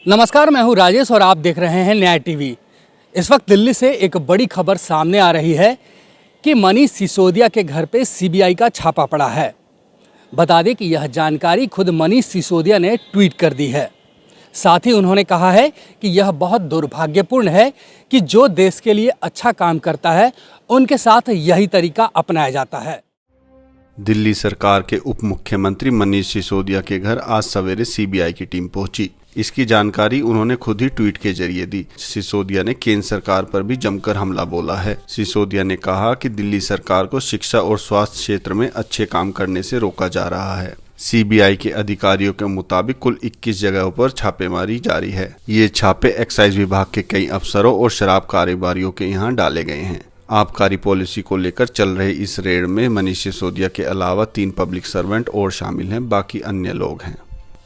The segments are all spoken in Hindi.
नमस्कार, मैं हूं राजेश और आप देख रहे हैं न्याय टीवी। इस वक्त दिल्ली से एक बड़ी खबर सामने आ रही है कि मनीष सिसोदिया के घर पे सीबीआई का छापा पड़ा है। बता दें कि यह जानकारी खुद मनीष सिसोदिया ने ट्वीट कर दी है। साथ ही उन्होंने कहा है कि यह बहुत दुर्भाग्यपूर्ण है कि जो देश के लिए अच्छा काम करता है उनके साथ यही तरीका अपनाया जाता है। दिल्ली सरकार के उप मुख्यमंत्री मनीष सिसोदिया के घर आज सवेरे सीबीआई की टीम पहुंची। इसकी जानकारी उन्होंने खुद ही ट्वीट के जरिए दी। सिसोदिया ने केंद्र सरकार पर भी जमकर हमला बोला है। सिसोदिया ने कहा कि दिल्ली सरकार को शिक्षा और स्वास्थ्य क्षेत्र में अच्छे काम करने से रोका जा रहा है। सीबीआई के अधिकारियों के मुताबिक कुल 21 जगहों पर छापेमारी जारी है। ये छापे एक्साइज विभाग के कई अफसरों और शराब कारोबारियों के यहाँ डाले गए हैं। आबकारी पॉलिसी को लेकर चल रहे इस रेड में मनीष सिसोदिया के अलावा 3 पब्लिक सर्वेंट और शामिल हैं, बाकी अन्य लोग हैं।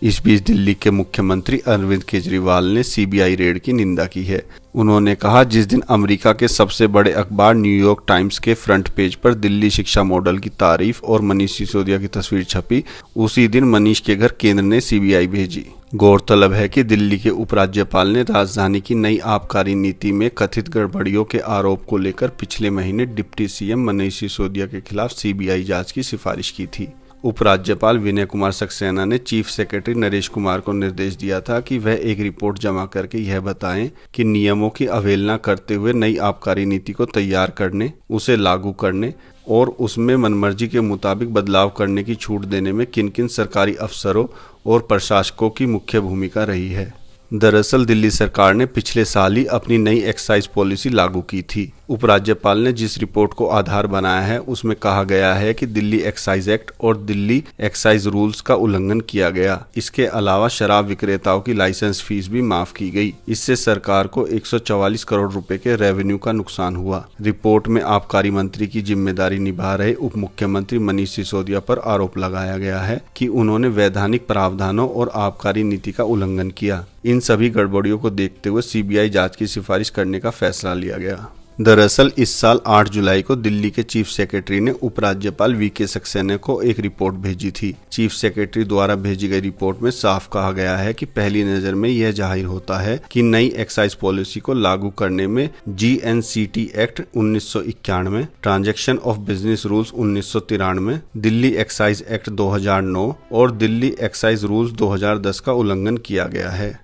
इस बीच दिल्ली के मुख्यमंत्री अरविंद केजरीवाल ने सीबीआई रेड की निंदा की है। उन्होंने कहा, जिस दिन अमेरिका के सबसे बड़े अखबार न्यूयॉर्क टाइम्स के फ्रंट पेज पर दिल्ली शिक्षा मॉडल की तारीफ और मनीष सिसोदिया की तस्वीर छपी, उसी दिन मनीष के घर केंद्र ने सीबीआई भेजी। गौरतलब है कि दिल्ली के उपराज्यपाल ने राजधानी की नई आबकारी नीति में कथित गड़बड़ियों के आरोप को लेकर पिछले महीने डिप्टी सीएम मनीष सिसोदिया के खिलाफ सीबीआई जांच की सिफारिश की थी। उपराज्यपाल विनय कुमार सक्सेना ने चीफ सेक्रेटरी नरेश कुमार को निर्देश दिया था कि वह एक रिपोर्ट जमा करके यह बताएं कि नियमों की अवहेलना करते हुए नई आबकारी नीति को तैयार करने, उसे लागू करने और उसमें मनमर्जी के मुताबिक बदलाव करने की छूट देने में किन किन सरकारी अफसरों और प्रशासकों की मुख्य भूमिका रही है। दरअसल दिल्ली सरकार ने पिछले साल ही अपनी नई एक्साइज पॉलिसी लागू की थी। उपराज्यपाल ने जिस रिपोर्ट को आधार बनाया है उसमें कहा गया है कि दिल्ली एक्साइज एक्ट और दिल्ली एक्साइज रूल्स का उल्लंघन किया गया। इसके अलावा शराब विक्रेताओं की लाइसेंस फीस भी माफ की गई। इससे सरकार को 144 करोड़ रुपए के रेवेन्यू का नुकसान हुआ। रिपोर्ट में आबकारी मंत्री की जिम्मेदारी निभा रहे उप मुख्यमंत्री मनीष सिसोदिया पर आरोप लगाया गया है कि उन्होंने वैधानिक प्रावधानों और आबकारी नीति का उल्लंघन किया। इन सभी गड़बड़ियों को देखते हुए सीबीआई जांच की सिफारिश करने का फैसला लिया गया। दरअसल इस साल 8 जुलाई को दिल्ली के चीफ सेक्रेटरी ने उपराज्यपाल वीके सक्सेना को एक रिपोर्ट भेजी थी। चीफ सेक्रेटरी द्वारा भेजी गई रिपोर्ट में साफ कहा गया है कि पहली नजर में यह जाहिर होता है कि नई एक्साइज पॉलिसी को लागू करने में GNCT act 1991, transaction of business rules 1993, Delhi excise act 2009 और दिल्ली एक्साइज रूल्स 2010 का उल्लंघन किया गया है।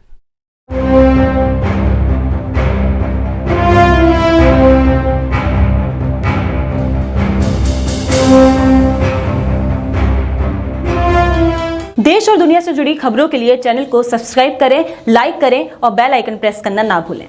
देश और दुनिया से जुड़ी खबरों के लिए चैनल को सब्सक्राइब करें, लाइक करें और बेल आइकन प्रेस करना ना भूलें।